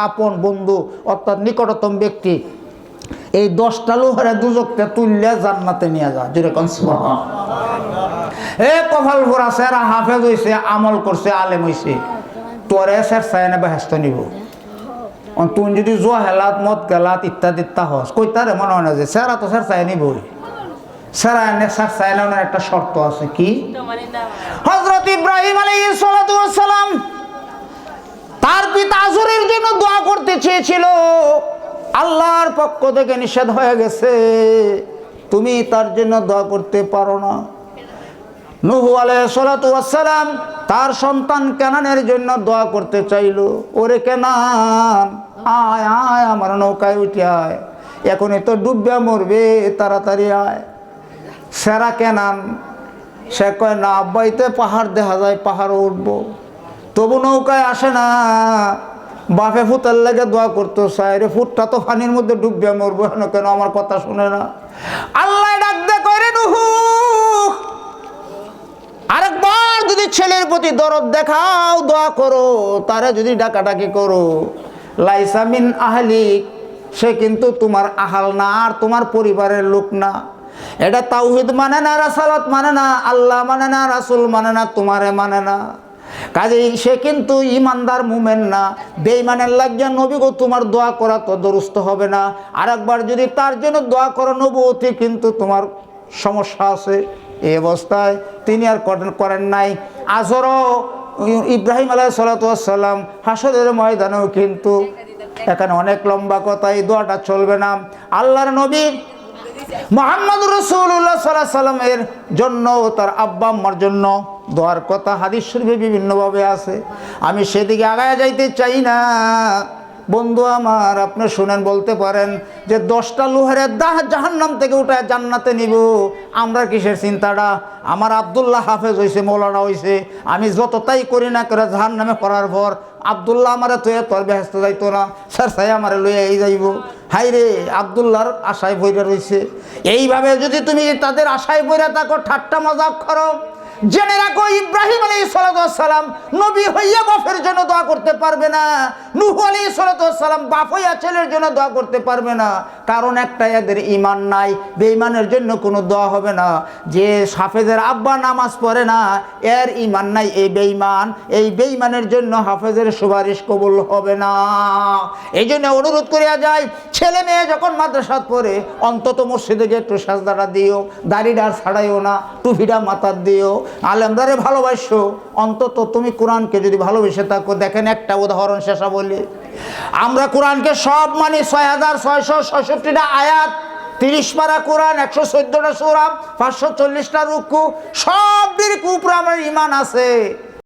আপন বন্ধু অর্থাৎ নিকটতম ব্যক্তি এই 10টা লোহারে দুজকতে তুললে জান্নাতে নিয়ে যা যেরকম কপাল ভরা সেরা হাফেজ হইছে আমল করছে আলেম হইছে তোরে স্যার চাই না বেহেস্ত নিব তুই যদি জোয়া হেলাত মদ গেলাত ইত্যাদি হস কইতারে মনে হয় না যে সেরা তো স্যার চাই নিবই সেরা এনে স্যার চাই না একটা শর্ত আছে কি হযরত ইব্রাহিম আলাইহিস সালাতু ওয়াস সালাম তার পিতা আজরের জন্য দোয়া করতে চেয়েছিল আল্লাহর পক্ষ থেকে নিষেধ হয়ে গেছে তুমি তার জন্য দোয়া করতে পারো না নূহ আলাইহিস সালাতু ওয়াস সালাম তার সন্তান কেনানের জন্য দোয়া করতে চাইলো ওরে কেনান আয় আয় আমার নৌকায় উঠে আয় এখনই তো ডুববে মরবে তাড়াতাড়ি আয় সেরা কেনান সে কয় না আব্বাইতে পাহাড় দেখা যায় পাহাড়ে উঠবো তবু নৌকায় আসে না বাপে ফুতের লেগে দোয়া করতো চাই রে ফুটটা তো পানির মধ্যে ডুববে মরবো কেন আমার কথা শুনে না আল্লাহ ডাক দে করে নূহ আরেকবার যদি ছেলের প্রতি দরদ দেখাও দোয়া করো তারে যদি ডাকাডাকি করো লাইসা মিন আহলিক সে কিন্তু তোমার আহাল না আর তোমার পরিবারের লোক না এটা তাওহীদ মানে না রাসালাত মানে না আল্লাহ মানে না রাসূল মানে না তোমারে মানে না কাজেই সে কিন্তু ইমানদার মুমিন না বেঈমানের লাগিয়া নবী গো তোমার দোয়া করা তো দুরুস্ত হবে না আরেকবার যদি তার জন্য দোয়া করো নবুয়তি কিন্তু তোমার সমস্যা আছে এই অবস্থায় তিনি আর করেন নাই আজরও ইব্রাহিম আলাইহিস সালাতু ওয়াস সালাম হাসরের ময়দানেও কিন্তু এখানে অনেক লম্বা কথা এই দোয়াটা চলবে না আল্লাহর নবী মুহাম্মদুর রাসূলুল্লাহ সাল্লাল্লাহু আলাইহি সাল্লামের জন্য তার আব্বা আম্মার জন্য দোয়ার কথা হাদিস শরীফে বিভিন্নভাবে আছে আমি সেদিকে আগায় যাইতে চাই না বন্ধু আমার আপনি শুনেন বলতে পারেন যে 10টা লোহারের জাহান্নাম থেকে উঠে জান্নাতে নিব আমরা কিসের চিন্তাটা আমার আব্দুল্লাহ হাফেজ হইছে মৌলানা হইছে আমি যত তাই করি না করে জাহান্নামে করার পর আব্দুল্লাহ আমারে তো তোর ব্যস্ত যাইতো না স্যার সাই আমারে লইয়া এই যাইব হাই রে আব্দুল্লাহর আশায় বইরা রইছে এইভাবে যদি তুমি তাদের আশায় বইরা থাকো ঠাট্টা মজাক করো জেনে রাখো ইব্রাহিম আলাইহিস সালাতু ওয়াস সালাম নবী হইয়া বাপের জন্য দোয়া করতে পারবে না নূহ আলাইহিস সালাতু ওয়াস সালাম বাপ হইয়া ছেলের জন্য দোয়া করতে পারবে না কারণ একটা এদের ঈমান নাই বেঈমানের জন্য কোনো দোয়া হবে না যে হাফেজের আব্বা নামাজ পড়ে না এর ঈমান নাই এই বেঈমানের জন্য হাফেজের সুপারিশ কবুল হবে না এই জন্য অনুরোধ করিয়া যায় ছেলে মেয়ে যখন মাদ্রাসাত পড়ে অন্তত মসজিদে গিয়ে একটু সাজদাটা দিও দাড়িটা ছাড়াইও না টুপিটা মাথার দিও আলেমদারে ভালোবাসো অন্তত তুমি কোরআনকে যদি ভালোবেসে থাকো দেখেন একটা উদাহরণ শেষা বলি আমরা কোরআনকে সব মানি 6666টা আয়াত 30 পারা কোরআন 114টা সূরা 540টা রুকু সব উপরে আমার ঈমান আছে